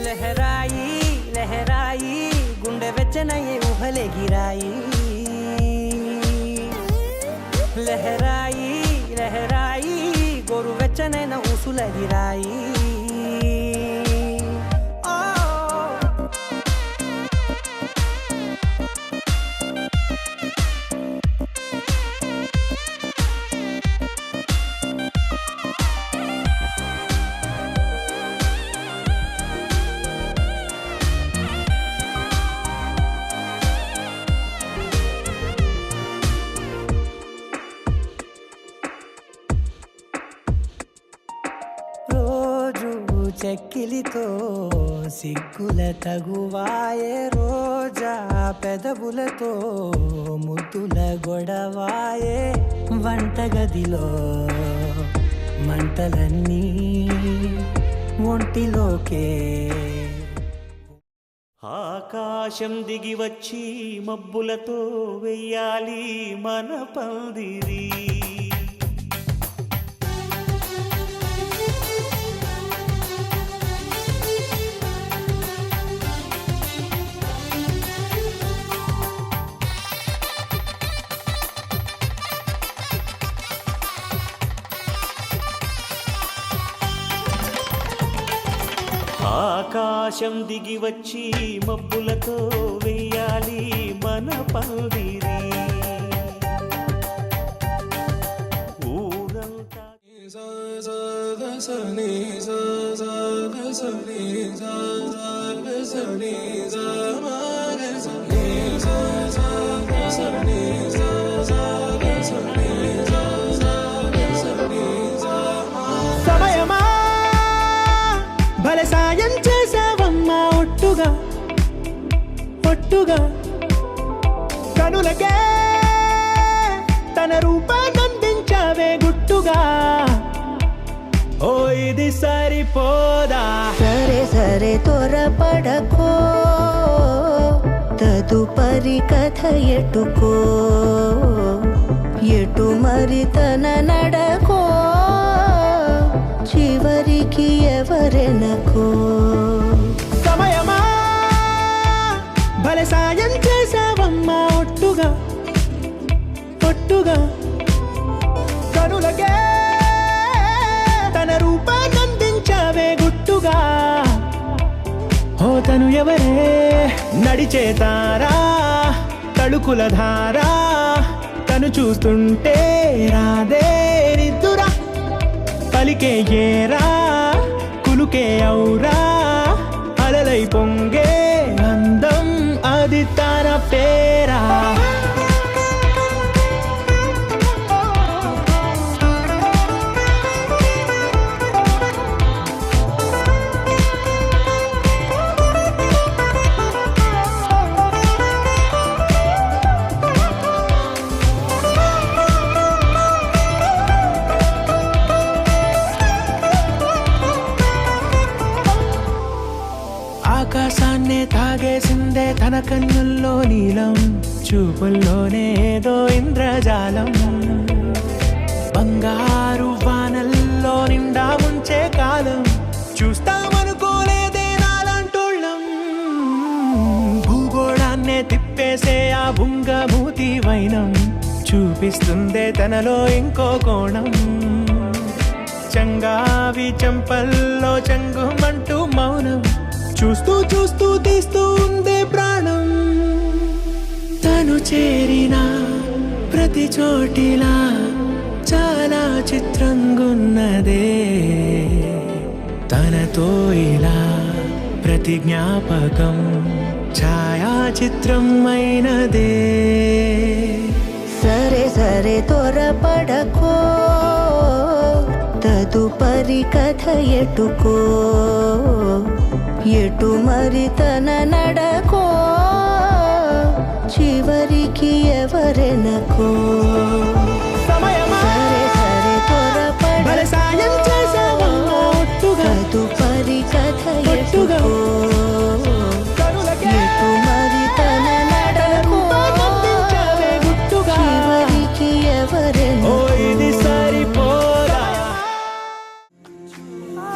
లహరాయి లహరాయి గుండె వెచ్చనయ్యే ఊహలే గిరాయి లహరాయి లహరాయి గోరు వెచ్చనైన ఊసుల గిరాయి చెక్కిలితో సిగ్గుల తగువాయే రోజా పెదవులతో ముద్దుల గొడవాయే వంటగదిలో మంటలన్నీ ఒంటిలోకే ఆకాశం దిగి వచ్చి మబ్బులతో వెయ్యాలి మన పందిరి ఆకాశం దిగి వచ్చి మబ్బులతో వెయ్యాలి మన పందిరి ఊరంతా సమయమా భలే సాయం చేసావమ్మా ఒట్టుగా ఒట్టుగా కనులకే తన రూపాన్నందించావే గుట్టుగా ఓ ఇది సరిపోదా సరే సరే త్వరపడకో తదుపరి కథ ఎటుకో ఎటు మరి తన నడకో చివరికి ఎవరెనకో సమయమా భలే సాయం చేసావమ్మా ఒట్టుగా ఒట్టుగా కనులకే తన రూపాన్నందించావే గుట్టుగా ఓ తను ఎవరే నడిచే తారా తళుకుల ధారా తను చూస్తుంటే రాదే నిద్దురా పలికే ఏరా కులుకే ఔరా అలలై పొంగే అందం అది తన పేరా ఆకాశాన్నే తాగేసిందే తన కన్నుల్లో నీలం చూపుల్లోనే ఏదో ఇంద్రజాలం బంగారు వానల్లో నిండా ఉంచే కాలం చూస్తామనుకోలేదే నాలాంటోళ్ళం భూగోళాన్నే తిప్పేసే ఆ బుంగమూతి వైనం చూపిస్తుందే తనలో ఇంకో కోణం చంగావి చంపల్లో చంగుమంటూ మౌనం చూస్తూ చూస్తూ తీస్తూ ఉందే ప్రాణం తను చేరిన ప్రతి చోటిలా చాలా చిత్రంగున్నదే తనతో ఇలా ప్రతి జ్ఞాపకం ఛాయాచిత్రం అయినదే సరే సరే త్వరపడకో తదుపరి కథ ఎటుకో ఎటు మరి తన నడకో చివరికి ఎవరెనకో సరే సరే త్వరపడకో సాయం చేసావమ్మా ఒట్టుగా తదుపరి కథ ఎటుకో ఎటు మరి తన నడకో చివరికి ఎవరెనకో ఇది సరిపో. 啊。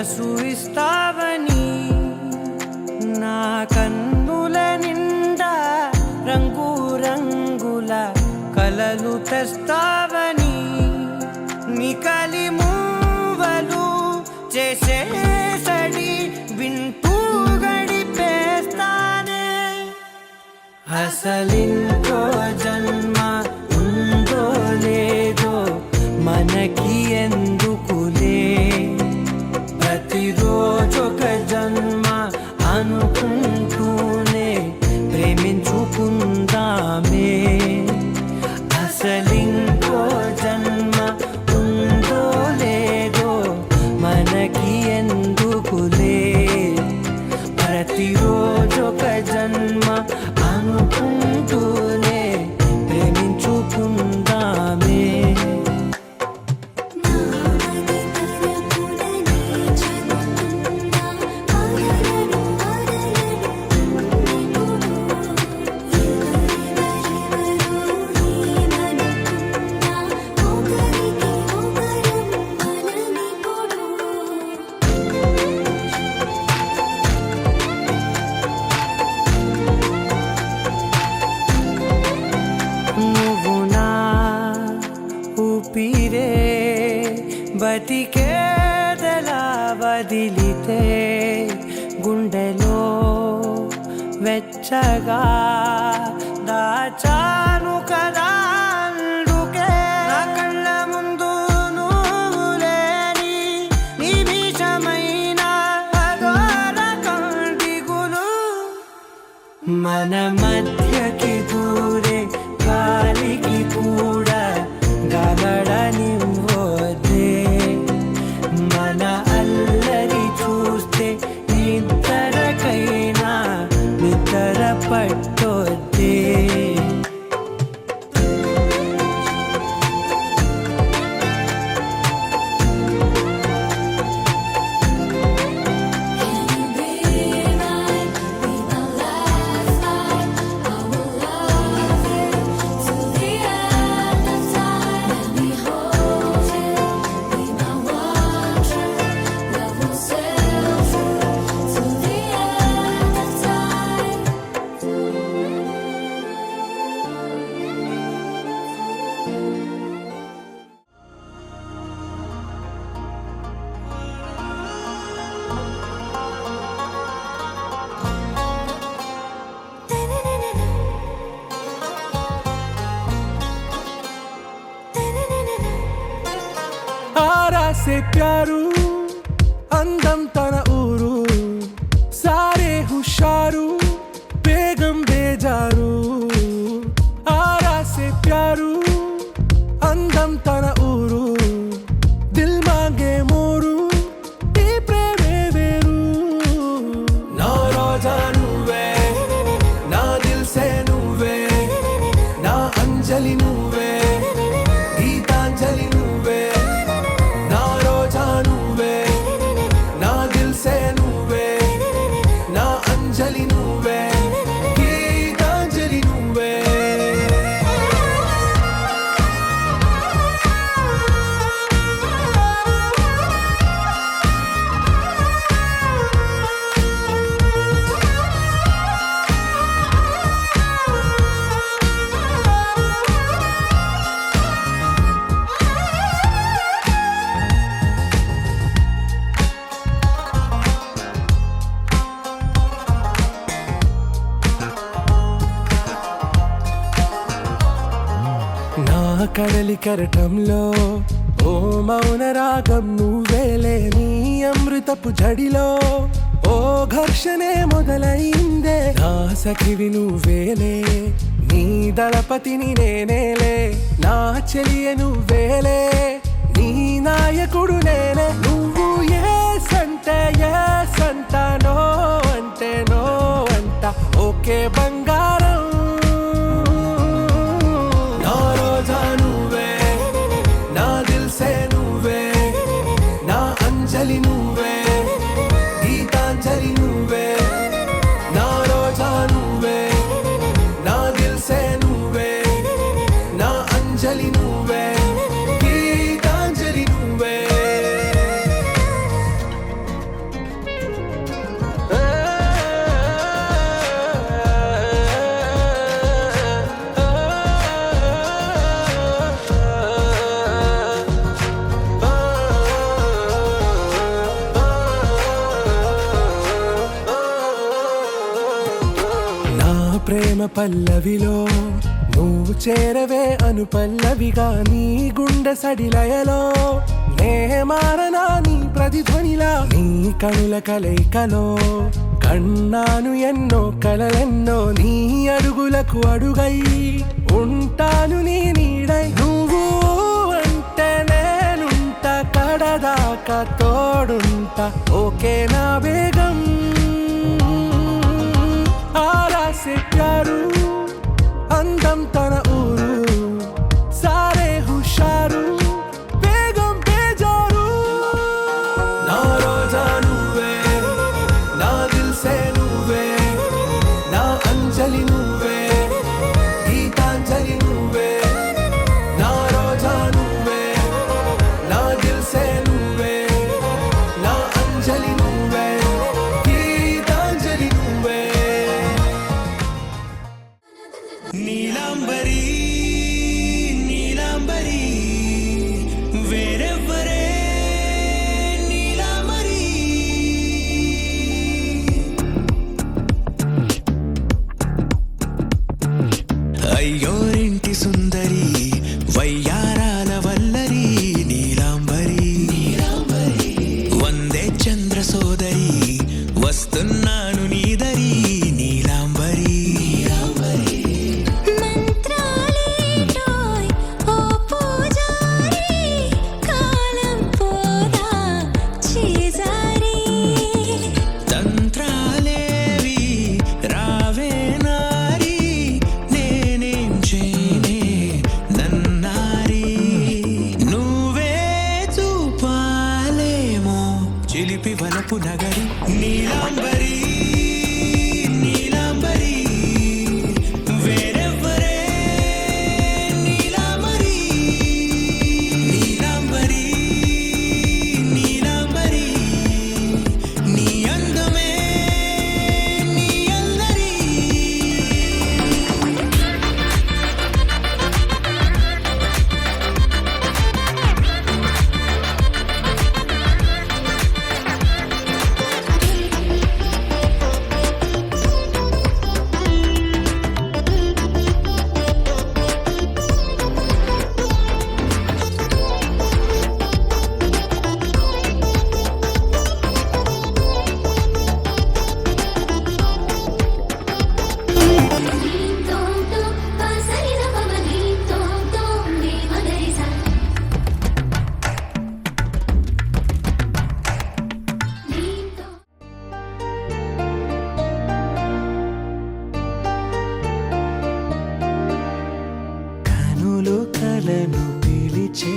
మనసు ఇస్తావని నా కన్నుల నిండా రంగు రంగుల కలలు తెస్తావని నికలి మూవలు చేసే సడి వింటూ గడిపేస్తానే అసలింకో జన్మ ఉందో లేదో మనకి ఎందుకులే ప్రతిరోజొక జన్మ అనుకుంటూనే ప్రేమించుకుందామే అసలింకో జన్మ ఉందో లేదో మనకి ఎందుకులే ప్రతిరోజొక జన్మ అనుకుంటూనే ప్రేమించుకుందామే నువ్వు నా ఊపిరే బతికేదలా వదిలితే గుండెలో వెచ్చగా దాచాను కదా అందుకే నా కళ్ళ ముందు నువ్వు లేని నిమిషమైన అఘోర కంటిగులు మన మధ్యకి దూరే గాలికి కూడా గలడనివ్వదే మన అల్లరి చూస్తే నిద్రకైనా నిద్ర పట్టొద్దే आरा से प्यारू అందం తన ఊరు సారే హుషారు బేగం బేజారు ఆరా సే ప్యారు అందం తన ఊరు దిల్ మాంగే మోరు ఈ ప్రేమే వేరు నా రోజా నువ్వే నా దిల్ సే నువ్వే నా అంజలి నువ్వే గీతాంజలి నువ్వే నా రోజా నువ్వే నా దిల్ సే నువ్వే నా అంజలి నువ్వే గీతాంజలి నువ్వే నా కడలి కరటంలో ఓ మౌన రాగం నువ్వేలే నీ అమృతపు జడిలో ఓ ఘర్షణే మొదలైందే నా సఖివి నువ్వేలే నీ దళపతిని నేనేలే నా చెలియ నువ్వేలే నీ నాయకుడు నేనే నువ్వు ఏ సంట నో అంటే నో అంట ఓకే బంగారం నా రోజా నువ్వే నా దిల్ సే నువ్వే నా అంజలి నువ్వే గీతాంజలి నువ్వే నా రోజా నువ్వే నా దిల్ సే నువ్వే నా అంజలి నువ్వే గీతాంజలి నువ్వే ప్రేమ పల్లవిలో నువ్వు చేరవే అను పల్లవిగా నీ గుండె సడిలయలో నే మారనా నీ ప్రతిధ్వనిలా నీ కనుల కలయికలో కన్నాను ఎన్నో కలలెన్నో నీ అడుగులకు అడుగై ఉంటాను నీ నీడై నువ్వు అంటే నేనుంట కడదాకా తోడుంటా ఓకే నా బేగం ఆరా సే ప్యారు అందం తన ఊరు సారే హుషారు బేగం బేజారు నా రోజా నువ్వే నా దిల్ సే నువ్వే నా అంజలి నువ్వే గీతాంజలి నువ్వే నా రోజా నువ్వే నా దిల్ సే నువ్వే నా అంజలి నువ్వే గీతాంజలి నువ్వే నీలాంబరి నీలాంబరి వేరెవ్వరే నీలాంబరి అయ్యోరింటి సుందరి వయ్యారాల వల్లరి నీలాంబరి వందే చంద్ర సోదరి వస్తున్నాను నీదరి నీలాంబరి మంత్రాలేటోయ్ ఓ పూజారి కాలం పోదా చేజారి తంత్రాలేవి రావే నారి నేనేం చేయనే నన్నారి నువ్వే చూపాలేమో చిలిపి వలపు నగరి నీలాంబరి నీలాంబరి వేరెవ్వరే నీలాంబరి నీలాంబరి నీలాంబరి నీ అందమే నీ అందరి కనులు కలను పిలిచే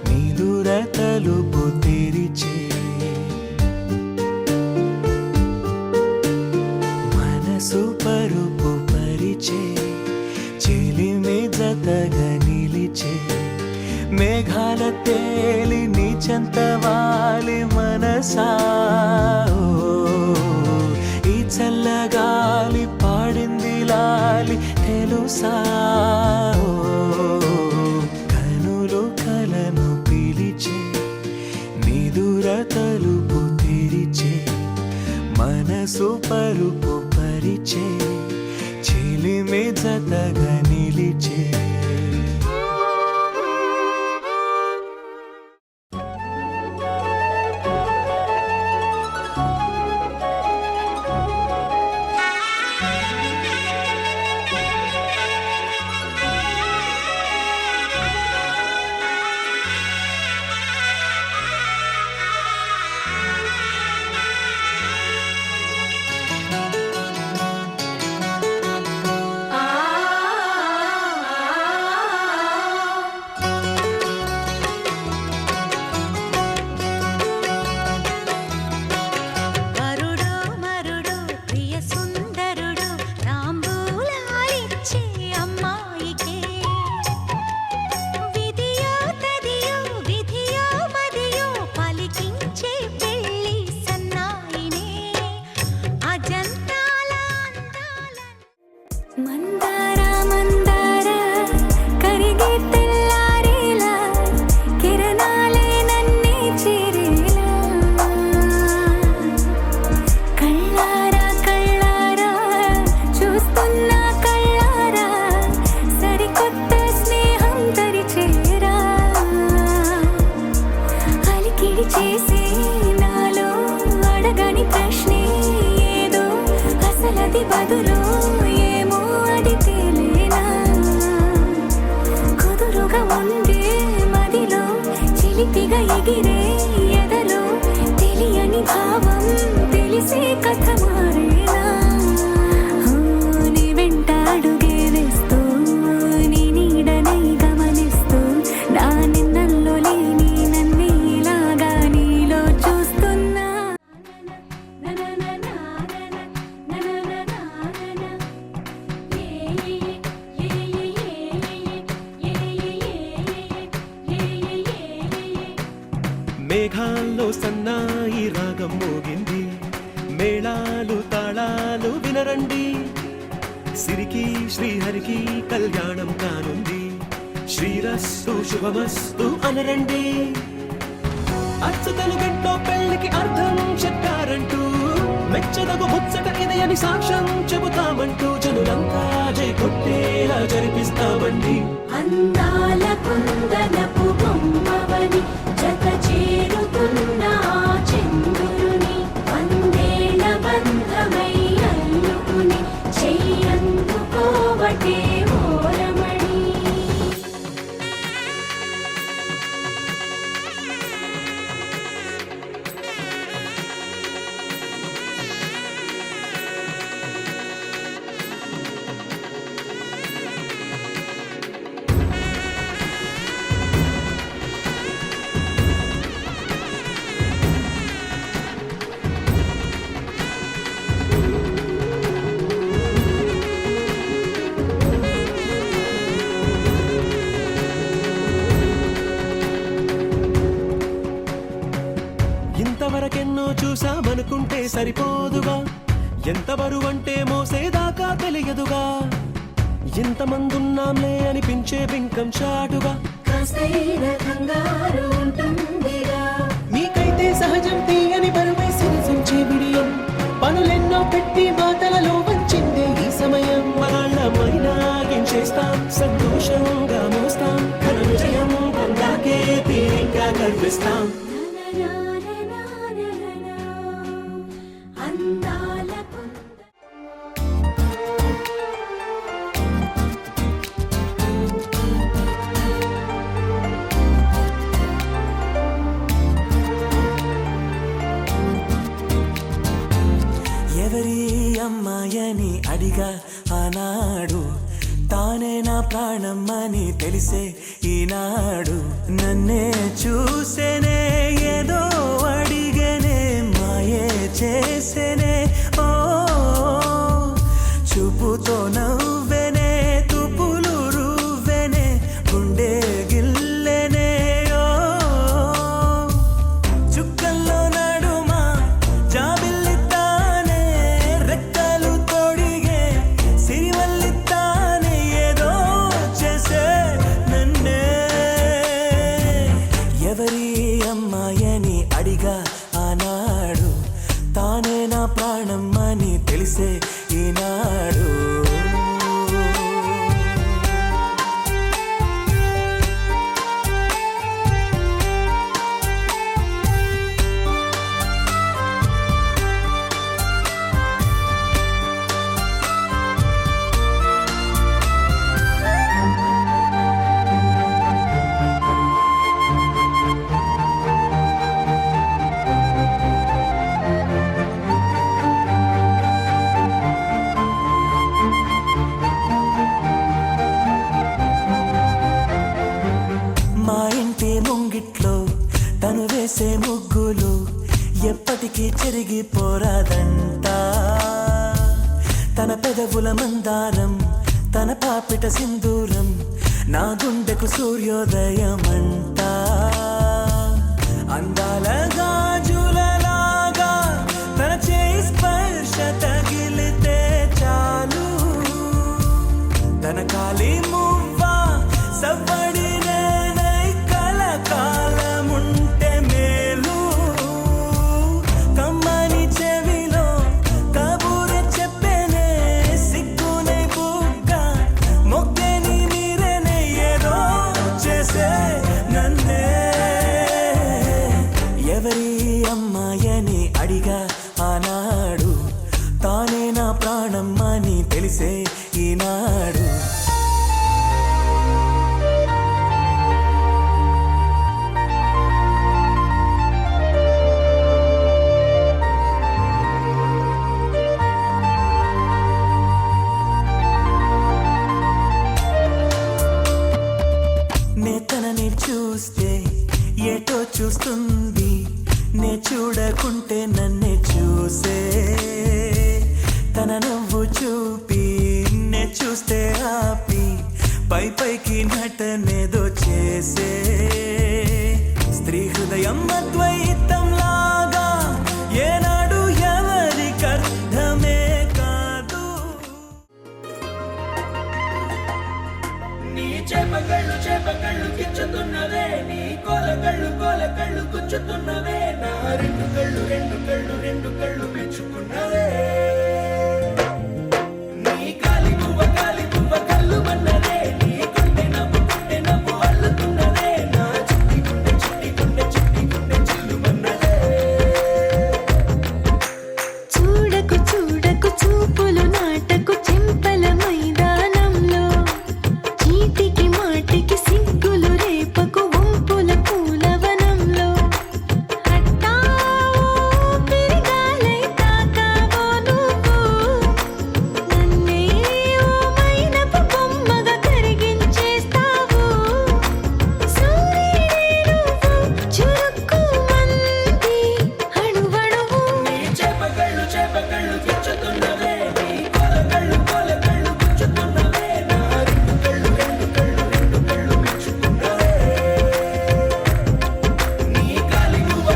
నిదుర తలుపు తెరిచే మనసు పరుపు పరిచే చెలిమి జతగా నిలిచే మేఘాల తేలి నీచంత వాలి మనసా ఓ, ఈ చల్లగాలి పాడింది లాలి తెలుసా ఓ, కనులు కలను పిలిచే నిదుర తలుపు తెరిచే మనసు పరుపు పరిచే చెలిమి జతగా నిలిచే చూస్తా ఎగిరే ఎదలో తెలియని భావం తెలిసే కథ మారేనా నీ వెంట అడుగే వేస్తూ నీ నీడనై గమనిస్తూ నా నిన్నల్లో లేని నన్నే ఇలాగా నీలో చూస్తున్నా మేఘాల్లో సన్నాయి రాగం మోగింది మేళాలు తాళాలు వినరండి సిరికి శ్రీహరికి కళ్యాణం కానుంది శ్రీరస్తు శుభమస్తు అనరండి అచ్చుతలు గంటో పెళ్లికి అర్థం చెప్పారంటూ మెచ్చదగు ముచ్చట ఇది అని సాక్ష్యం చెబుతామంటూ జనులంతా జై కొట్టేలా జరిపిస్తామండి అందాల కుందనపు బొమ్మవని జత చేరుతున్న ఆ చంద్రుని వందేల బంధమై అల్లుకుని చెయ్యందుకోవటే ఓరమణి ఇంతవరకెన్నో చూసామనుకుంటే సరిపోదుగా ఎంత బరువంటే మోసేదాకా తెలియదుగా ఇంతమందున్నాంలే అనిపించే బింకం చాటుగా కాస్తైన కంగారు ఉంటుందిగా మీకైతే సహజం తీయని బరువే సిరిసించే బిడియం పనులెన్నో పెట్టి మాటలలో వంచిందే ఈ సమయం మనాళ్ళమైనా చేస్తాం సంతోషంగా మోస్తాం ఘన విజయం పొందాకే తీరిగ్గా కనిపిస్తాం అందాల ఎవరి అమ్మాయని అడిగా ఆనాడు తానే నా ప్రాణం అని తెలిసే ఈనాడు నన్నే చూసేనే ఏదో అడిగనే మాయే చేసేనే ఓ చూపుతో నవ్వెనే తుపులు రువ్వెనే గుండె గిల్లెనే ఓ చుక్కల్లో నడుమా జాబిల్లితానే రెక్కలు తొడిగే సిరివల్లితానే ఏదో చేసే నన్నే ఎవరి అమ్మాయని అడిగా ఆనాడు తానే నా ప్రాణం అని తెలిసే ఈనాడు మా ఇంటి ముంగిట్లో తను వేసే ముగ్గులు ఎప్పటికీ చెరిగిపోరాదంట తన పెదవుల మందారం తన పాపిట సింధూరం నా గుండెకు సూర్యోదయమంట అందాల గాజులలాగా తన చేయి స్పర్శ తగిలితే చాలు తన కాలి మువ్వా సవ్వడి నేనై కలకాలముంటే మేలు కమ్మని చెవిలో కబూరె చెప్పేనే సిగ్గునై బుగ్గ మొగ్గని నీరెనే ఏదో చేసే నన్నే ఎవరి అమ్మాయని అడిగా ఆనాడు తానే నా ప్రాణం అని తెలిసే ఈనాడు చూపి నే చూస్తే ఆపి పై పైకి నటనేదో చేసే స్త్రీ హృదయం అద్వైతం లాగా ఏనాడు ఎవరికర్థమే కాదు. నీ చేపకళ్ళు కిచ్చుతున్నవే, నీ కోలకళ్ళు గుచ్చుతున్నవే, నా రెండు కళ్ళు మెచ్చుకున్నవే. నీ కాలి పువ్వ కళ్ళు మన్నదే, నీ గుండె నవ్వు అల్లుతున్నదే, నా చిట్టి గుండె చిల్లు మన్నదే. చూడకు చూపులు నాటకు చెంపల మైదానంలో చీటికి మాటికి సిగ్గులు రేపకు వంపుల పూలవనంలో హట్టావో పెరిగాలై తాకావో నువ్వు నన్నే ఓ మైనపు బొమ్మగా కరిగించేస్తావు. సూర్యుడే నువ్వు చురుక్కు మంది అణువణువు. నీ చేపకళ్ళు కిచ్చుతున్నవే, నీ కోలకళ్ళు గుచ్చుతున్నవే, నా రెండు కళ్ళు మెచ్చుకున్నవే. నీ కాలి పువ్వ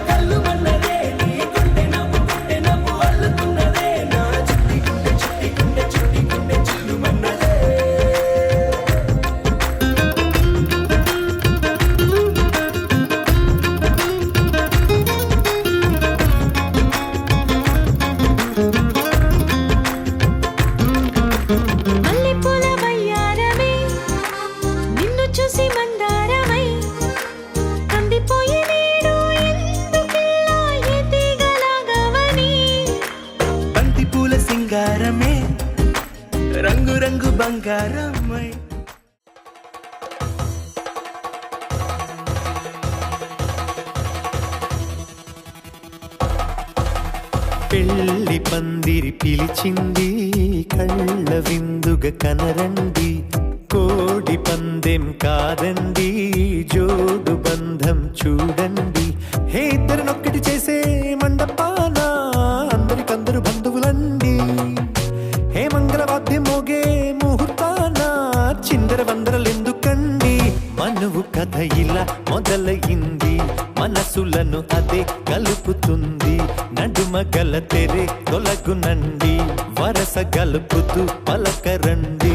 కళ్ళు మన్నదే, నీ గుండె నవ్వు అల్లుతున్నదే, నా చిట్టి గుండె చిల్లు మన్నదే. మల్లెపూల వయ్యారమై నిన్ను చూసి మందారమై కందిపోయి నేడు ఎందుకిలా ఎదిగలాగవని. బంతి పూల సింగారమే రంగు రంగు బంగారమై పెళ్లి పందిరి పిలిచింది కళ్ళ విందుగ కనరండి కోడి పందెం కాదండి జోడు బంధం చూడండి హే ఇద్దరినొక్కటి చేసే మండపాన అందరికందరు బంధువులండి హే మంగళవాద్యం మోగే ముహూర్తాన చిందర వందరలెందుకండి మనువు కథ ఇలా మొదలయింది మనసులను అదే కలుపుతుంది నడుమ గల తెరే తొలగునండి వరస గలుపుతూ పలకరండి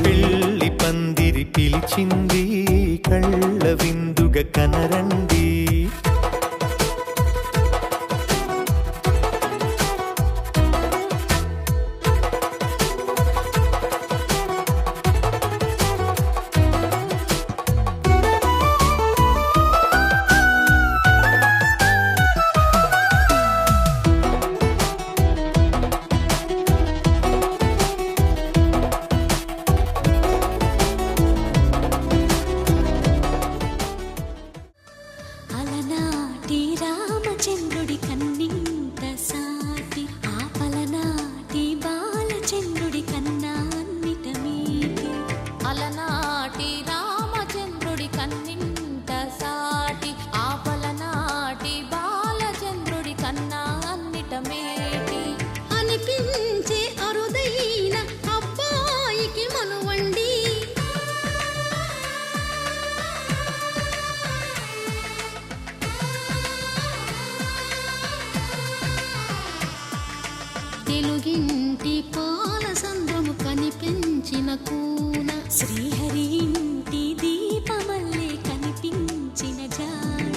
పెళ్లి పందిరి పిలిచింది కళ్ళ విందుగ కనరండి అలనాటి రామచంద్రుడి కన్నింత సాటి ఆ పలనాటి బాలచంద్రుడి కన్నా అన్నిట మీటి. అలనాటి రామచంద్రుడి కన్నింత సాటి ఆ పలనాటి బాలచంద్రుడి కన్నా అన్నిట మేటి. అనిపించే అరుదైన అబ్బాయికి మనువండి తెలుగింటి పాల సంద్రము కనిపించిన కూన శ్రీహరి ఇంటి దీపమల్లే కనిపించిన జాన.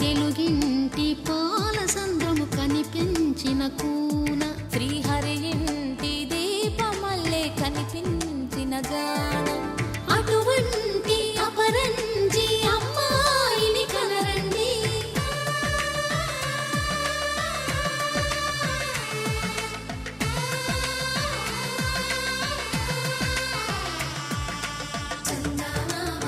తెలుగింటి పాల సంద్రము కనిపించిన కూన శ్రీహరి ఇంటి దీపమల్లే కనిపించిన గానం అటువంటి అపరంజి అమ్మాయిని కనరండి. చందమామ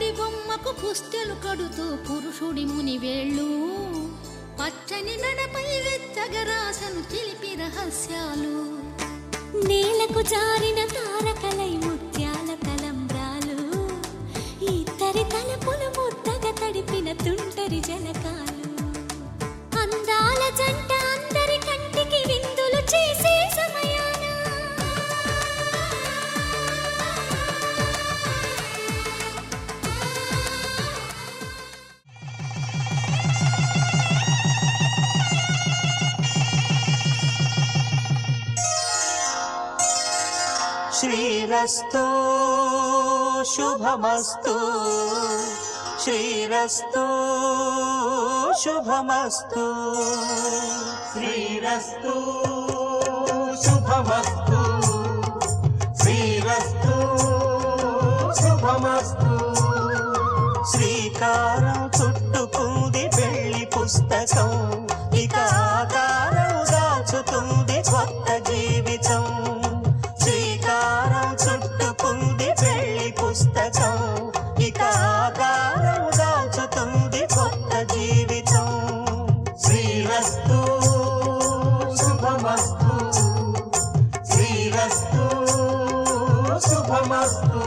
పుత్తడి బొమ్మకు పుస్తెలు కడుతూ పురుషుడి ముని వేళ్ళు పచ్చని మెడపై వెచ్చగరాసను చిలిపి రహస్యాలు నేలకు జారిన తారకలై ముత్యాల తలంబ్రాలు ఇద్దరి తలపులు ముద్దగా తడిపిన తుంటరి జలకాలు అందాల జంట అందరి కంటికి విందులు చేసే సమయాన శ్రీరస్తు శుభమస్తు శ్రీరస్తు శుభమస్తు శ్రీరస్తు శుభమస్తు శ్రీరస్తు శుభమస్తు శ్రీకారం చుట్టుకుంది పెళ్లి పుస్తకం ఇక ఆకారం దాచుతుంది కొత్త జీవితం శ్రీకారం చుట్టుకుంది పెళ్లి పుస్తకం ఇక ఆకారం దాచుతుంది కొత్త జీవితం శ్రీరస్తు శుభమస్తు శ్రీరస్తు శుభమస్తు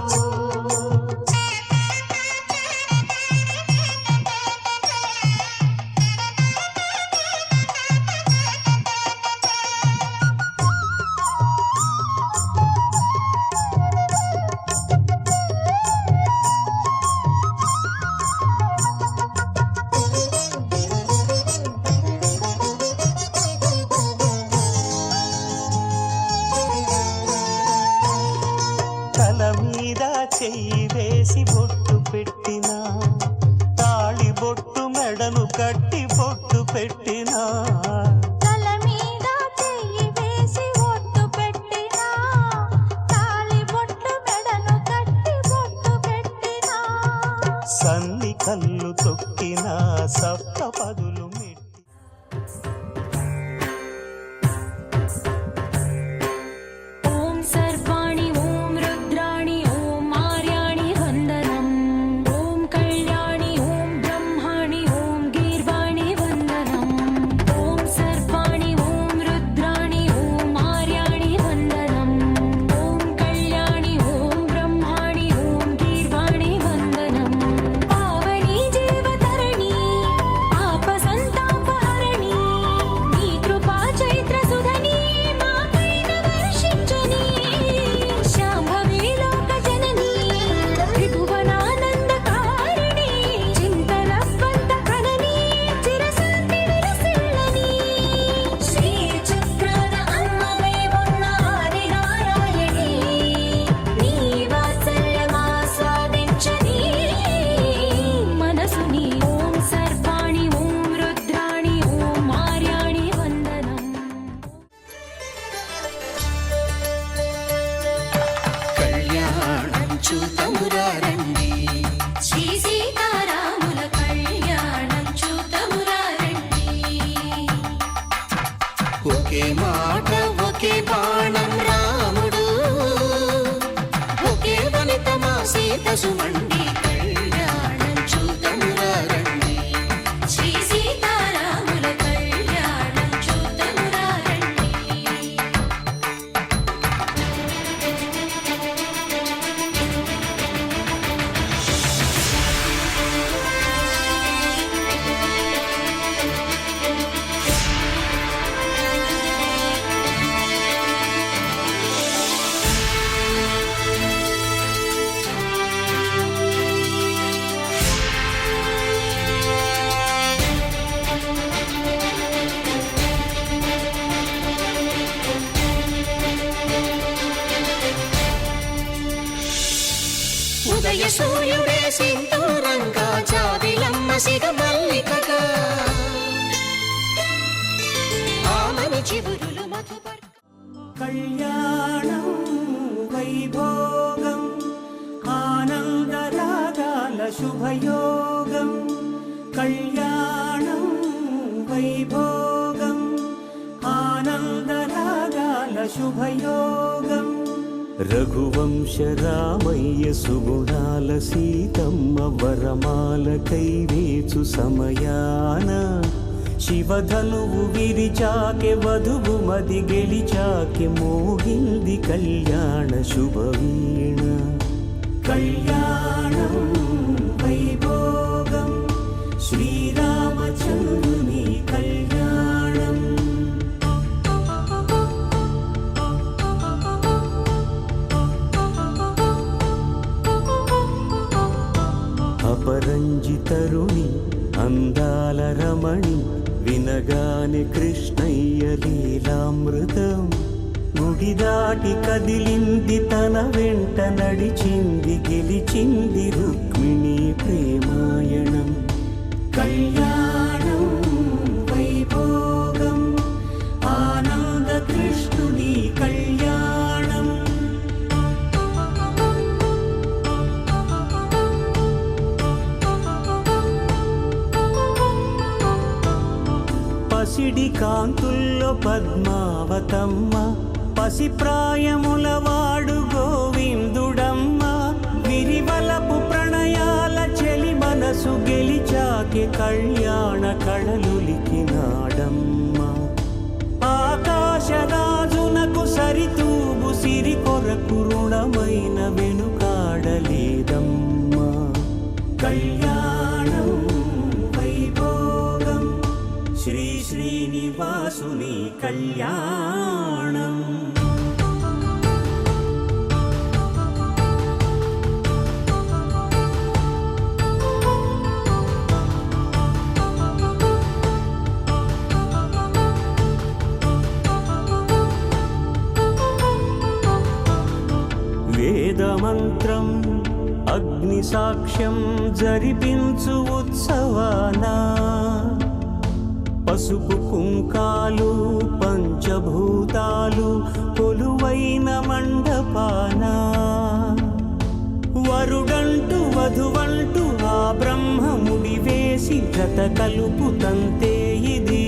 చెయ్యి వేసి బొట్టు పెట్టినా తాళి బొట్టు మెడను కట్టి బొట్టు పెట్టినా తల మీద చెయ్యి వేసి బొట్టు పెట్టినా తాళి బొట్టు మెడను కట్టి బొట్టు పెట్టినా సన్ని కళ్ళు తొక్కినా సప్త పదులు మెట్టి ఓం సర్వాణి ఓం రుద్రాణి ఓం ఆర్యాణి వందనం ఓం కళ్యాణి ఓం బ్రహ్మాణి ఓం గీర్వాణి వందనం ఓం సర్వాణి ఓం రుద్రాణి ఓం ఆర్యాణి వందనం ఓం కళ్యాణి ఓం బ్రహ్మాణి ఓం గీర్వాణి వందనం పావని జీవతరణి పాప సంతాపహరణి నీ కృపా చైత్ర సుధని మాపైన వర్షించని శాంభవి లోక జనని త్రిభువనానందకారిణి చింతన స్వంత కనని చిరశాంతి విలసిల్లని శ్రీ చక్రాన అమ్మవై ఉన్న ఆదినారాయణి నీ వాత్సల్యమాస్వాదించని మనసుని ఓం సర్వాణి ఓం రుద్రాణి ఓం ఆర్యాణి వందనం కళ్యాణం చూతమురారండి శ్రీ సీతారాముల కళ్యాణం చూతమురారండి ఒకే మాట ఒకే బాణం రాముడు ఒకే వనిత మా సీత సుమండి కళ్యాణం చూతమురారండి శ్రీ సీతారాముల కళ్యాణం చూతమురారండి ఉదయ సూర్యుడే సింధూరంగా జాబిలమ్మ సిగ మల్లికగా ఆమని చివురులు మధుపర్ కళ్యాణం వైభోగం ఆనందరాగాల శుభయోగం కళ్యాణం వైభోగం ఆనందరాగాల శుభయోగం రఘువంశ రామయ్య సుగుణాల సీతమ్మ వరమాల కైవేచు సమయాన శివధనువు విరిచాకె వధువు మది గెలిచాకె మోగింది కళ్యాణ శుభవీణ కళ్యాణం వైభోగం శ్రీరామచంద్రుని కళ్యాణం అపరంజి తరుణి అందాల రమణి వినగానే కృష్ణయ్య లీలామృతం గుడి దాటి కదిలింది తన వెంట నడిచింది గెలిచింది రుక్మిణి ప్రేమాయణం కళ్యాణం వైభోగం ఆనంద కృష్ణుని కళ్యాణం పసిడి కాంతుల్లో పద్మావతమ్మ పసిప్రాయముల వాడు గోవిందుడమ్మ విరివలపు ప్రణయాల చెలి మనసు గెలిచాకె కళ్యాణ కళలులికినాడమ్మ ఆకాశరాజునకు సరితూగు సిరి కొరకు రుణమైన వెనుకాడలేదమ్మ కళ్యాణం వైభోగం శ్రీ శ్రీనివాసుని కళ్యాణం వేదమంత్రం అగ్ని సాక్ష్యం జరిపించు ఉత్సవానా పసుపు కుంకాలు పంచభూతాలు కొలువైన మండపాన వరుడంటూ వధువంటూ ఆ బ్రహ్మముడి వేసి జత కలుపుతంతే ఇది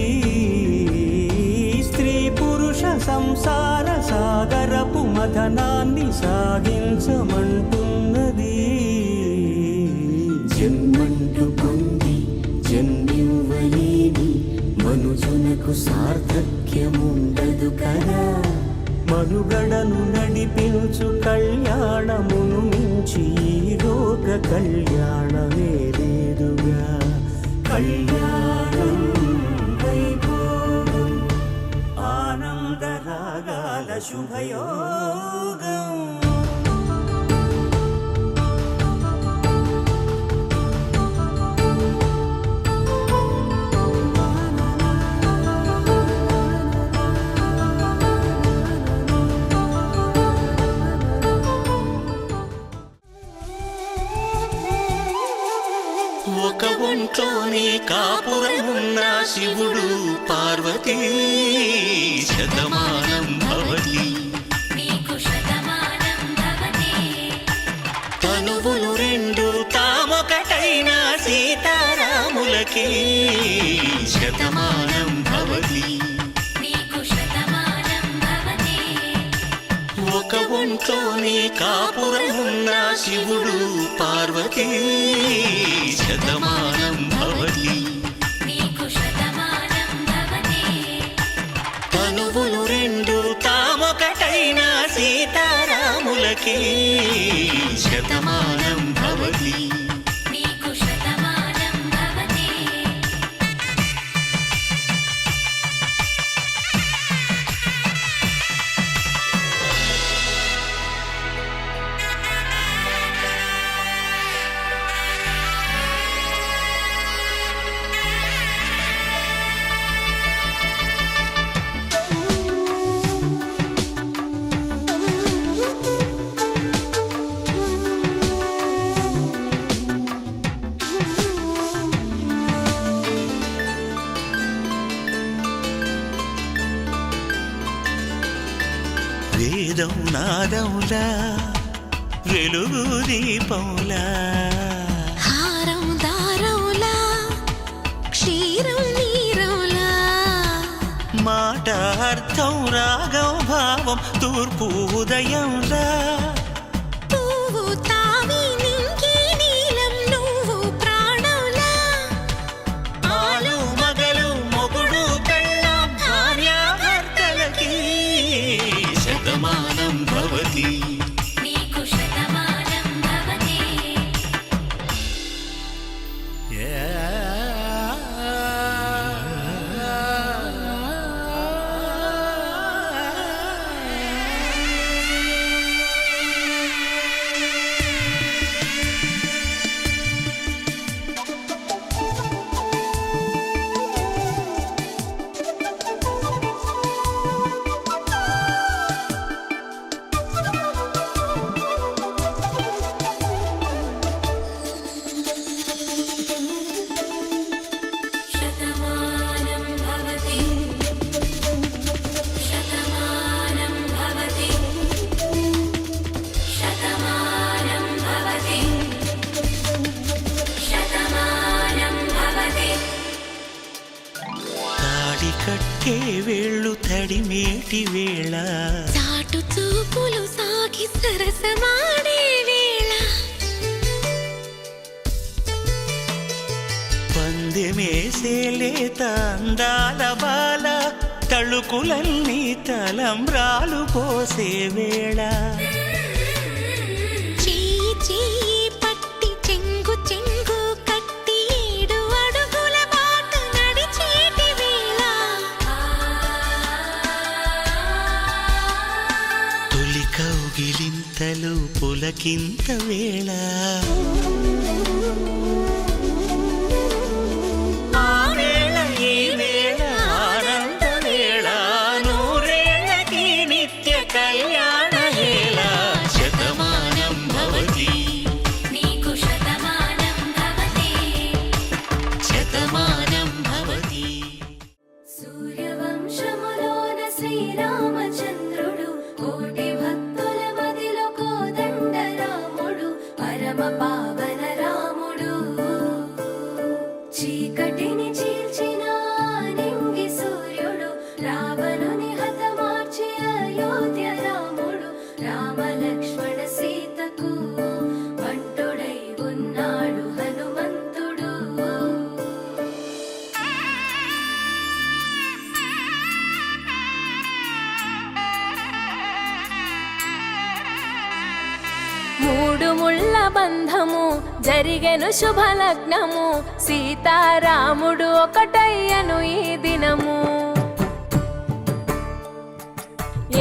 స్త్రీ పురుష సంసార సాగరపు మథనాన్ని సాగించమంటున్నది జన్మంటూ పొంది జన్మివ్వలేని మనుజునకు సార్థక్యముండదు కదా మనుగడను నడిపించు కళ్యాణమును మించి ఈ లోక కళ్యాణమే లేదుగా కళ్యాణం వైభోగం ఆనంద రాగాల శుభయోగం ఒక ఒంట్లోనే కాపురమున్న శివుడు పార్వతీ శతమానం భవతి నీకు శతమానం భవతి తనువులు రెండు తామొకటైన సీతారాములకి శతమానం భవతి నీకు శతమానం భవతి ఒక ఒంట్లోనే కాపురమున్న శివుడు పార్వతీ శతమానం భవతి నీకు శతమానం భవతి తనువులు రెండు తామొకటైన సీతారాములకి శతమానం భవతి నీకు శతమానం భవతి వేదం నాదములా వెలుగు దీపములా హారం దారములా క్షీరం నీరములా మాట అర్థం రాగం భావం తూర్పు ఉదయంలా పువ్వు తావి నింగి నీలం నువ్వు ప్రాణంలా ఆలు మగలు మొగుడు పెళ్ళాం భార్యాభర్తలకి శతమానం భవతి నీకు శతమానం భవతి శతమానం భవతి శతమానం భవతి శతమానం భవతి శతమానం భవతి తాడి కట్టే వేళ్ళు తడిమేటి వేళ చాటు చూపులు సాగి సరసమాడే వేళ పందెమేసేలేత అందాల బాల తళుకులన్నీ తలంబ్రాలు పోసే వేళ చెయ్యి చెయ్యి పట్టి చెంగు చెంగు కట్టి 7 అడుగుల బాట నడిచేటి వేళ తొలి కౌగిలింతలు పులకింత వేళ ఆ వేళ ఈ వేళ ఆనంద వేళ నూరేళ్ళకి నిత్య కళ్యాణ వేళ శతమానం భవతి నీకు శతమానం భవతి శతమానం భవతి సూర్యవంశములోన శ్రీరామచంద్రుడు కోటి భక్తుల మదిలో కోదండ రాముడు పరమ పావన రాముడు చీకటిని చీల్చిన నింగి సూర్యుడు రావణుని హతమార్చి అయోధ్య రాముడు రామ లక్ష్మణ సీతకు బంటుడై ఉన్నాడు హనుమంతుడు మూడు ముళ్ళ బంధము జరిగెను శుభలగ్నము సీతారాముడు ఒకటయ్యను ఈ దినము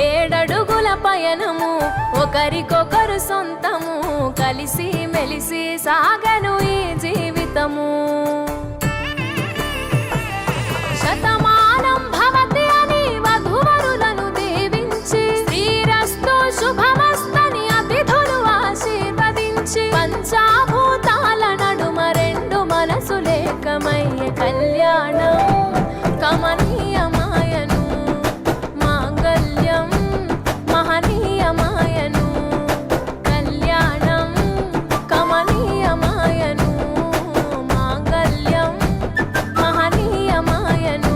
7 అడుగుల పయనము ఒకరికొకరు సొంతము కలిసి మెలిసి సాగను ఈ జీవితము శతమానం భవతి అని వధువరులను దీవించి శ్రీరస్తు శుభమస్తని అతిథులు ఆశీర్వదించి పంచాభూతాల నడుమ 2 మనసులేకమయ్యే కళ్యాణం కమనీయమాయను మాంగళ్యం మహనీయమాయను కళ్యాణం కమనీయమాయను మాంగళ్యం మహనీయమాయను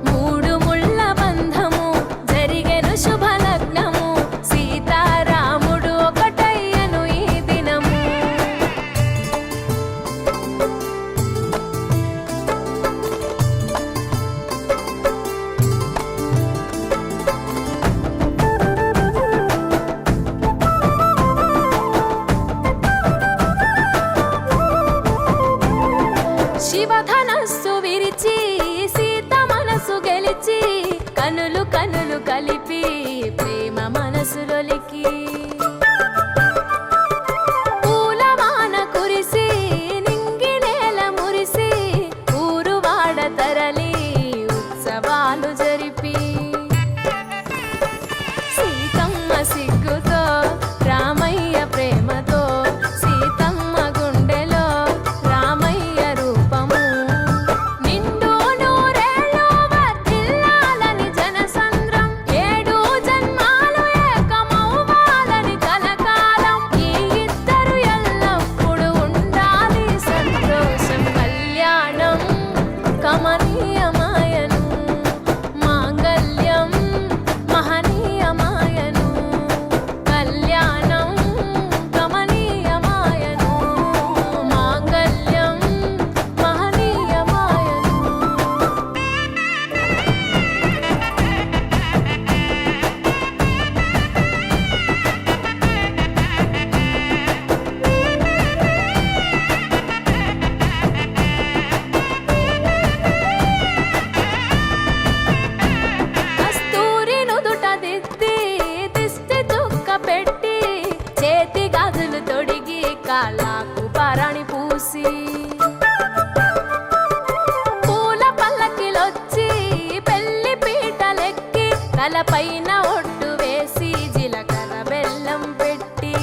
3 ముళ్ళ బంధము జరిగెను శుభలగ్నము సీతారాముడు ఒకటయ్యను ఈ దినము శివధనస్సు విరిచి సీత మనసు గెలిచి కనులు కనులు కలిపి ప్రేమ మనసులొలికి పూలవాన కురిసి నింగి నేల మురిసి ఊరువాడ తరలి ఉత్సవాలు జరిపి సీతమ్మ సిగ్గుతో రామయ్య ప్రేమతో సీతమ్మ గుండెలో రామయ్య రూపము నిండు నూరేళ్ళు వర్ధిల్లాలని జనసంద్రం 7 జన్మాలు ఏకమవ్వాలని కలకాలం ఈ ఇద్దరు ఎల్లప్పుడూ ఉండాలి సంతోషం కళ్యాణం కమనీయమాయను తలపైన ఒట్టు వేసి జీలకర్ర బెల్లం పెట్టి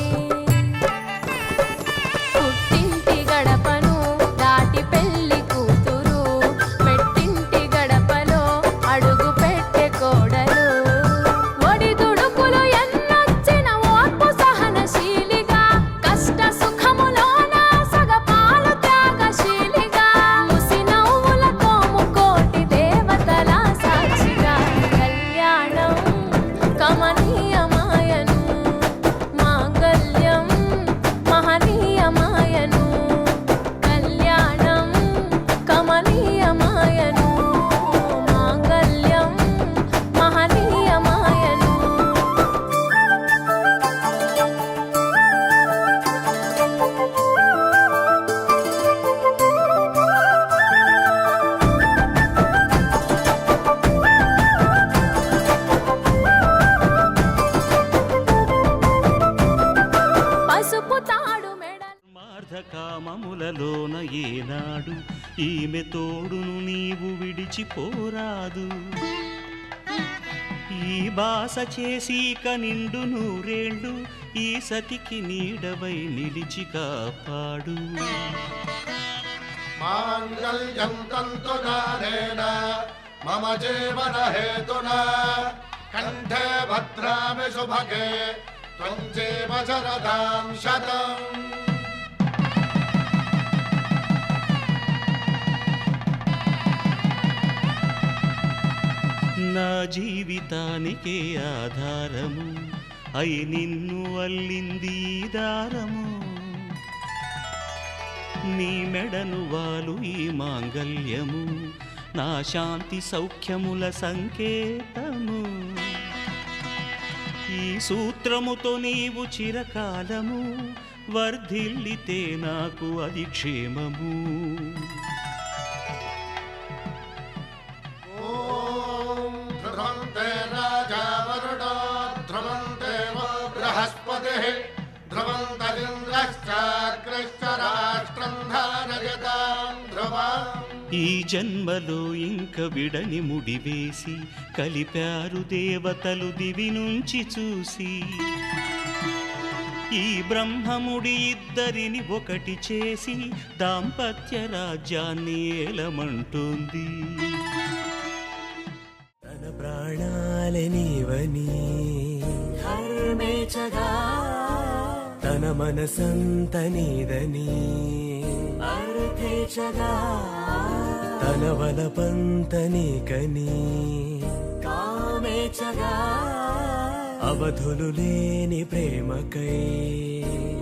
పుట్టింటి గడపను దాటి పెళ్లి కూతురు మెట్టింటి గడపలో అడుగు పెట్టే కోడలు ఒడిదుడుకులు ఎన్నొచ్చిన ఓర్పు సహనశీలిగా కష్ట సుఖములోన సగపాలు త్యాగశీలిగా ముసి నవ్వులతో ముకోటి దేవతల సాక్షిగా కళ్యాణం కమనీయమాయను మాంగళ్యం మహనీయమాయను కళ్యాణం కమనీయమాయను మాంగళ్యం మహనీయమాయను పసుపు తాడు మెడలు మార్ధకామములలోన ఏనాడు ఈమె తోడును నీవు విడిచిపోరాదు. ఈ బాస చేసి నిండు నూరేళ్ళు ఈ సతికి నీడవై నిలిచి కాపాడు. మాంగళ్యం తంతునానేన మమ జీవన హేతునా కంఠే భద్రామి శుభగే త్వం జీవ శరదాం శతం. నా జీవితానికే ఆధారము అయి నిన్ను అల్లింది ఈ దారము. నీ మెడను వాలు ఈ మాంగళ్యము నా శాంతి సౌఖ్యముల సంకేతము. ఈ సూత్రముతో నీవు చిరకాలము వర్ధిల్లితే నాకు అది క్షేమము. ఓం ధ్రువంతే రాజా వరుణో ధ్రువంతే వో బృహస్పతిః ధ్రువంతరింద్రశ్చాగ్రశ్చ రాష్ట్రం ధారయతాం ధ్రువం. ఈ జన్మలో ఇంక విడని ముడివేసి కలిపారు దేవతలు దివి నుంచి చూసి. ఈ బ్రహ్మముడి ఇద్దరిని ఒకటి చేసి దాంపత్య రాజ్యాన్ని ఏలమంటుంది. తన ప్రాణాలనివని హర్మేచగా తన మనసంత నీదని అర్థేచగా తన వలపంత నీకని కామేచగా అవధులు లేని ప్రేమకై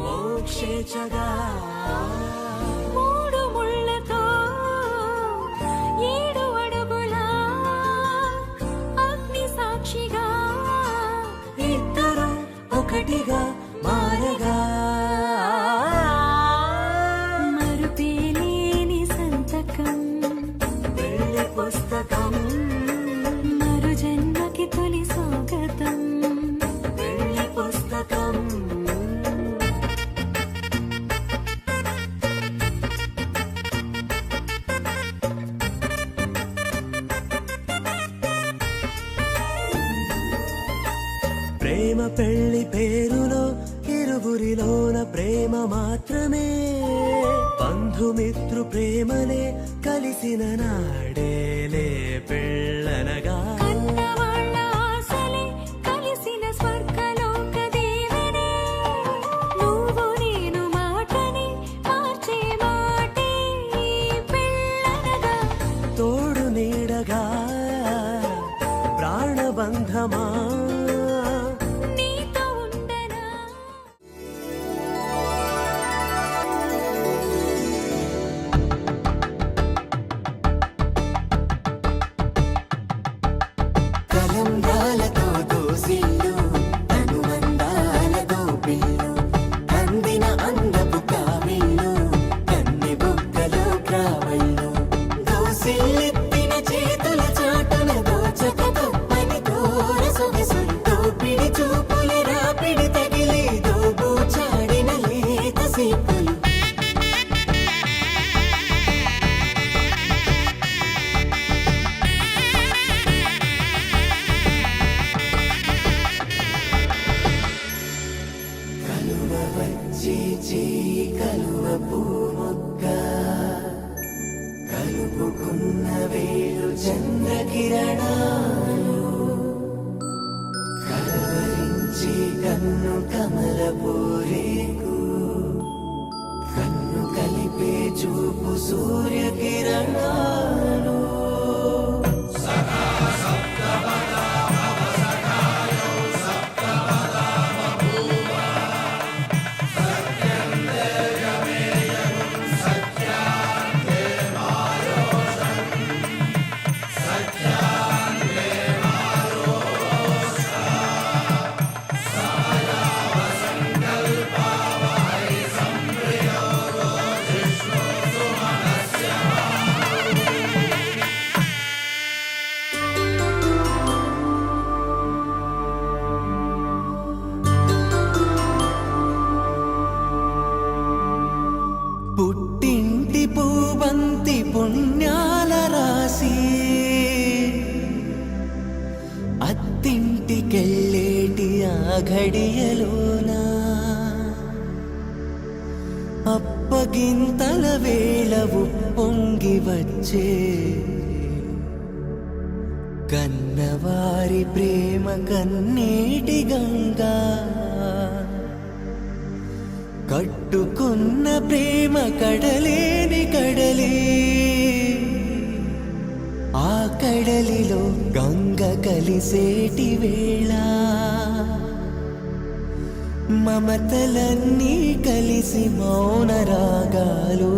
మోక్షేచగా మూడు ముళ్ళతో 7 అడుగుల అగ్ని సాక్షిగా ఇద్దరు ఒకటిగా మారగా మరుపేలేని సంతకం వెళ్ళి పుస్తకం మరు జన్మకి తొలి స్వాగతం. వెళ్ళి పుస్తకం ప్రేమ పెళ్లి పేరులో ఇరువురిలోన ప్రేమ మాత్రమే బంధుమిత్రు ప్రేమలే కలిసిన నాడేలే పెళ్ళనగా కన్నవాళ్ళ ఆశలే కలిసిన స్వర్గలోక దీవెనే. నువ్వు నేను మాటని మార్చే మాటే పెళ్ళనగా. తోడు నీడగా ప్రాణబంధమా నీతో ఉండనా కలంబ్రాలతో దోసిల్లు అనుబంధాలతో పిల్లు అందిన అందపు కావిళ్ళు కన్ని బుక్కలో క్రావళ్ళు దోసిల్లెత్తిన చేతుల చాటున దోచక తప్పని దూర సొగసులు దోపిడి చూపుల రాపిడి తగిలి దోబూచాడిన లేత సీపులు. కిరణాలు కలవరించి కన్ను కమలపూరేకు కన్ను కలిపే చూపు సూర్య కిరణాలు పుట్టింటి పూబంతి పుణ్యాల రాసి అత్తింటికెళ్ళేటి ఆ ఘడియలోనా అప్పగింతల వేళ ఉప్పొంగి వచ్చే కన్నవారి ప్రేమ కన్నీటి గంగా కట్టుకున్న ప్రేమ కడలేని కడలి ఆ కడలిలో గంగ కలిసేటి వేళ మమతలన్నీ కలిసి మౌన రాగాలు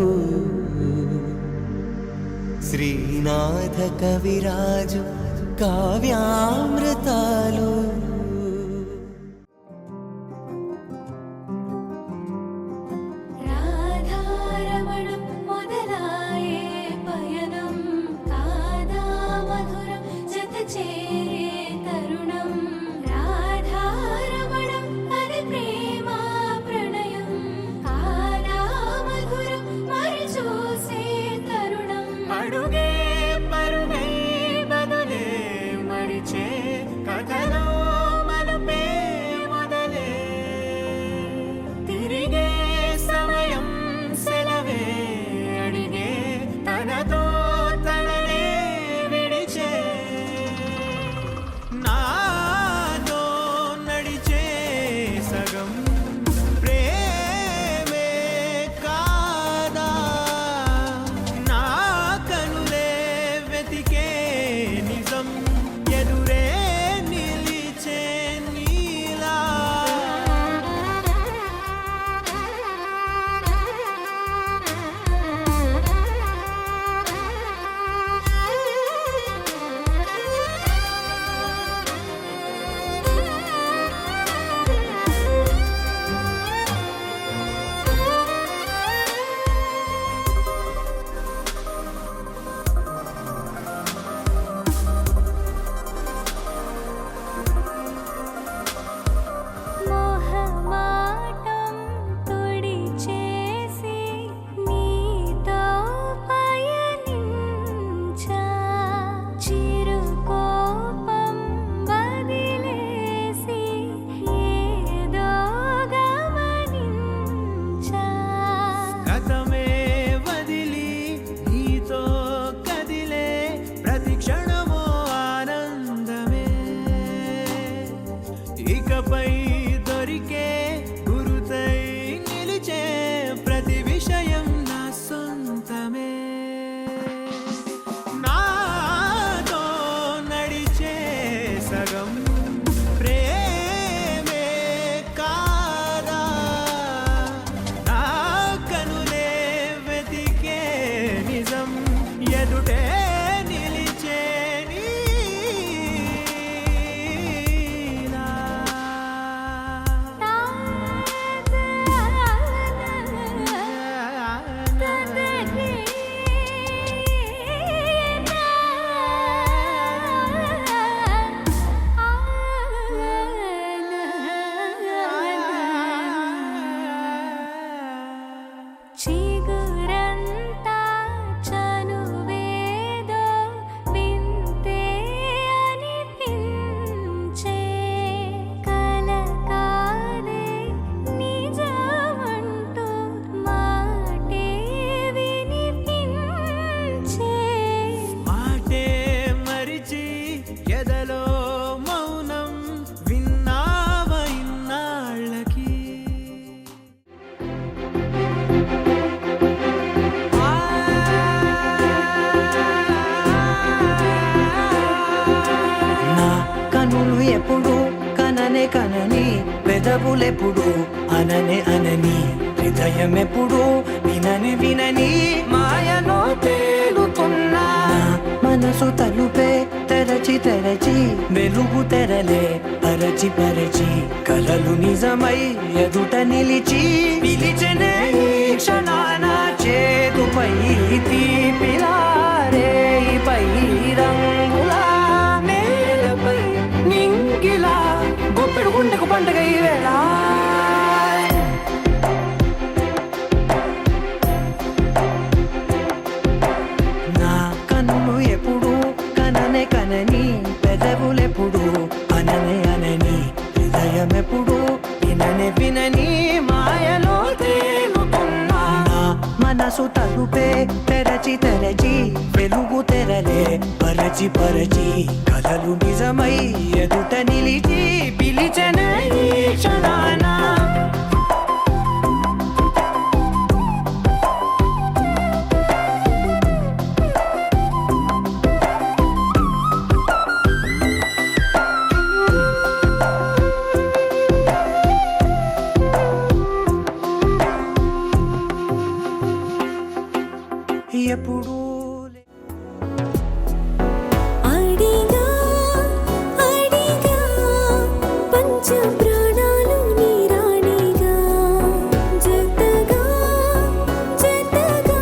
శ్రీనాథ కవిరాజు కావ్యామృతాలు రాధారమణం మొదలాయే పయనం కాదా మధురం జత చేరే తరుణం రాధారమణం అది ప్రేమ ప్రణయం కాదా మధురం మరి చూసే తరుణం అడుగే పరుగే బదులే మరిచే కథలో ఎప్పుడు కననే కనని పెదవులెప్పుడు అననే అనని హృదయం ఎప్పుడు వినని వినని మాయలో తేలుతున్నా మనసు తలుపే తెరచి తెరచి వెలుగు తెరలే పరచి పరచి కలలు నిజమై ఎదుట నిలిచి పిలిచనే ఈ క్షణాన చేతుపై తీపిలారే పై రంగులా నేలపై నింగిలా గొప్పెడు గుండెకు పండుగ ఈ వేళ నా కన్ను ఎప్పుడు కననే కనని పెదవులెప్పుడు అననే అనని హృదయం ఎప్పుడు విననే వినని మాయలో తేలుతున్నా నా మనసు తలుపే తెరచి తెరచి వెలుగు తెరలే పరచి పరచి కలలు నిజమై ఎదుట నిలిచి పిలిచనే ఈ క్షణాన ఎప్పుడు అడిగా అడిగా పంచ ప్రాణాలు నీరాణిగా జతగా జతగా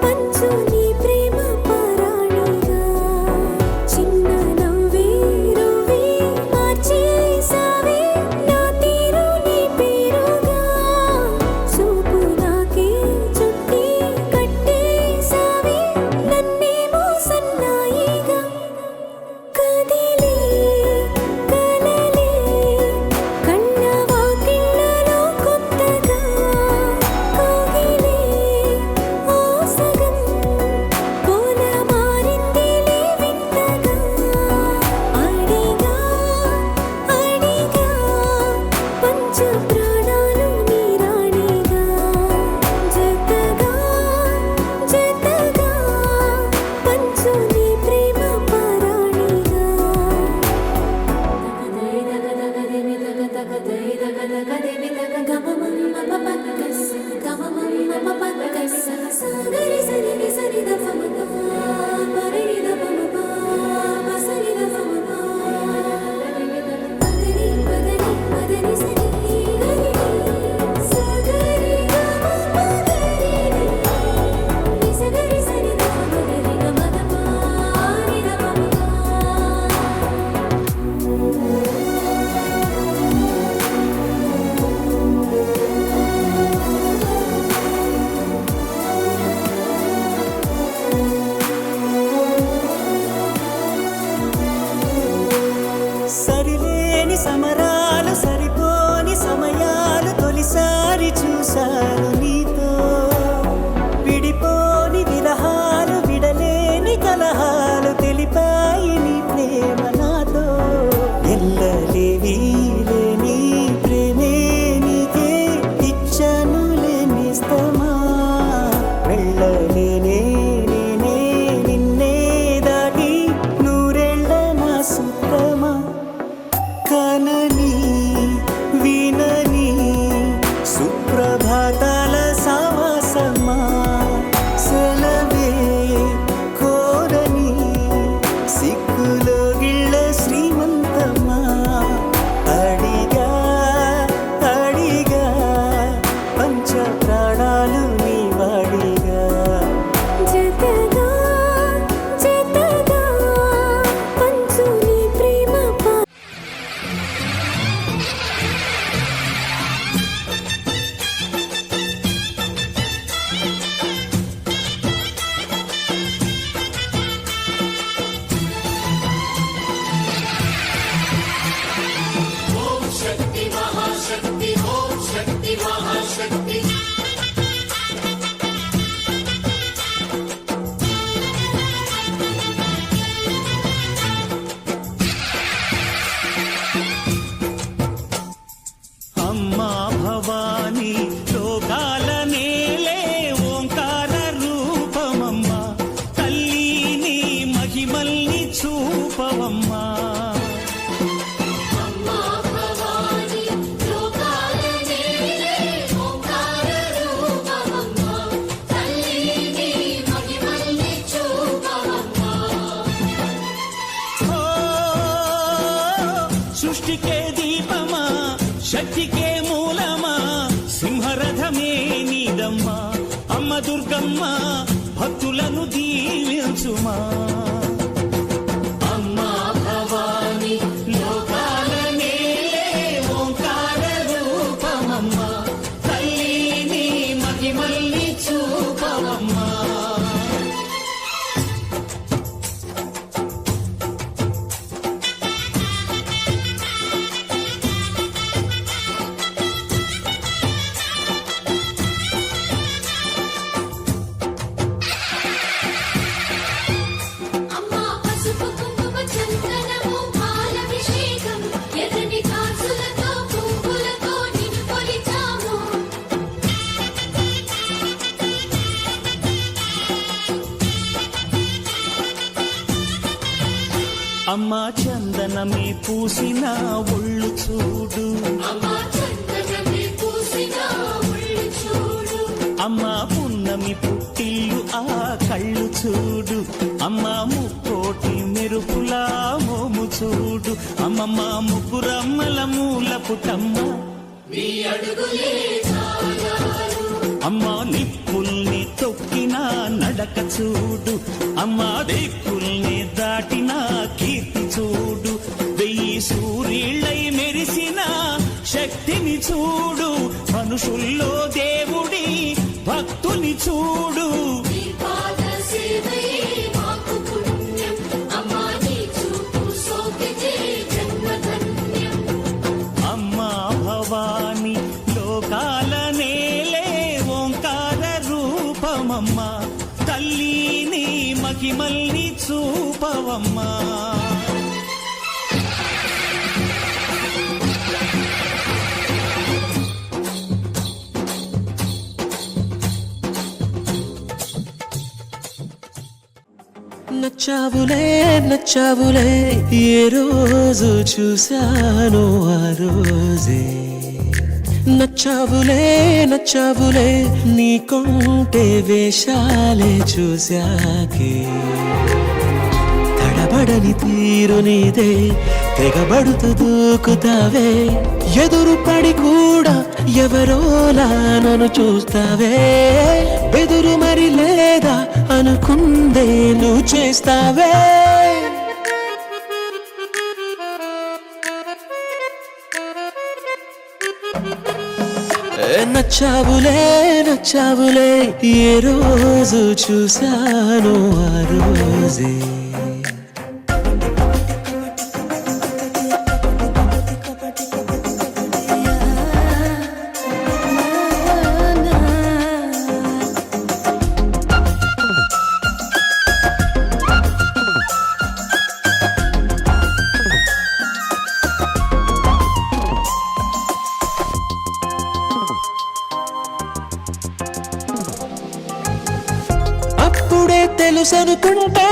పంచు నీ ప్రేమ పరాణిగా చిన్న నవ్వే రువే మార్చేసావే నా తీరు నీ పేరుగా చూపులాకే చుట్టి కట్టేసావే నన్నేమో సన్నాయిగా కదిలే కలలే కన్న వాకిళ్ళలో కొత్తగా కోగిలే ఆసగం కోన మారిందిలే వింతగా అడిగా అడిగా పంచ ప్రాణాలు నీరాణిగా జతగా జతగా పంచు నీ ప్రేమ పరాణిగా సగరి సరి సరి ద ఫమ పరి ద పమ సరి ద ఫమ పదని పదని పదని సరి గరి సగరి గమ పదని సగరి సరి ద ఫమ గరి గమ ద పరి ద పమ సరిలేని సమరాలు సరిపోని సమయాలు తొలిసారి చూశాను నీతో విడిపోని విరహాలు విడలేని కలహాలు తెలిపాయి నీ ప్రేమ నాతో ఎల్లలేవి లేని ప్రేమే నీకే ఇచ్చను లేనిస్తమా వెళ్ళలేనే నేనే నిన్నే దాటి నూరెళ్ళ నా సుఖమా కనని వినని సుప్రభాతాల సావాసమా సెలవే కోరని సిక్కులో గిళ్ళ శ్రీమంతమా అడిగా అడిగా పంచ ప్రాణాలు నీ వాడిగా జతగా జతగా పంచు నీ ప్రేమ అమ్మా భవానీ లోకాల నేలే ఓంకార రూపమమ్మా తల్లి నీ మహిమల్ని చూపవమ్మా సృష్టికే దీపమా శక్తికే మూలమా సింహరథమే నీదమ్మా అమ్మ దుర్గమ్మ భక్తులను దీవించుమా అమ్మా భవాని లోకాల నేలే ఓంకార రూపమమ్మా తల్లిని మహిమల్ని చూపవమ్మా అమ్మా పసుపు కుంకుమ చందనము పాలభిషేకం ఎర్రని కాసులతో పువ్వులతో నిన్ను కొలిచాము అమ్మా చందనమే పూసిన ఒళ్ళు చూడు అమ్మా చందనమే పూసిన ఒళ్ళు చూడు అమ్మా పున్నమి పుట్టిల్లు ఆ కళ్ళు చూడు అమ్మా ముక్కోటి మెరుపులా మోము చూడు అమ్మమ్మ ముగ్గురమ్మల మూల పుటమ్మ నీ అడుగులే చాలారు అమ్మా నిప్పుల్ని తొక్కిన నడక చూడు అమ్మా దిక్కుల్ని దాటిన కీర్తి చూడు 1000 సూర్యుళ్ళై మెరిసిన శక్తిని చూడు మనుషుల్లో దేవుడి భక్తుని చూడు నీ పాద సేవయే మాకు పుణ్యం అమ్మా నీ చూపు సోకితే జన్మధన్యం అమ్మా భవాని లోకాల నేలే ఓంకార రూపమమ్మా తల్లిని మహిమల్ని చూపవమ్మా నచ్చావులే నచ్చావులే ఏ రోజు చూశాను ఆ రోజే నచ్చావులే నచ్చావులే నీకుంటే వేషాలే చూశాకే తడబడని తీరు నీదే తెగబడుతూ దూకుతావే ఎదురు పడి కూడా ఎవరోలా నన్ను చూస్తావే బెదురు మరి లేదా అనుకుందే నువ్వు చేస్తావే నచ్చావులే నచ్చావులే ఏ రోజు చూశాను ఆ రోజే అప్పుడే తెలుసనుకుంటే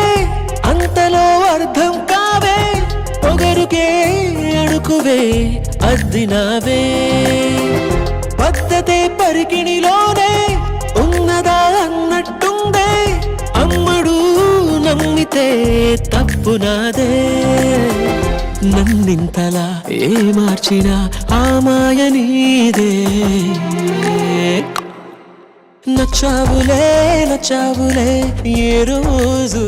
అంతలో అర్థం కావే పొగరుకే అణుకువే అద్దినావే పద్ధతే పరికిణిలోనే ఉన్నదా అన్నట్టుందే అమ్మడు నమ్మితే తప్పు నాదే నన్నింతలా ఏ మార్చినా ఆ మాయ నీదే నచ్చావులే నచ్చావులే ఏ రోజు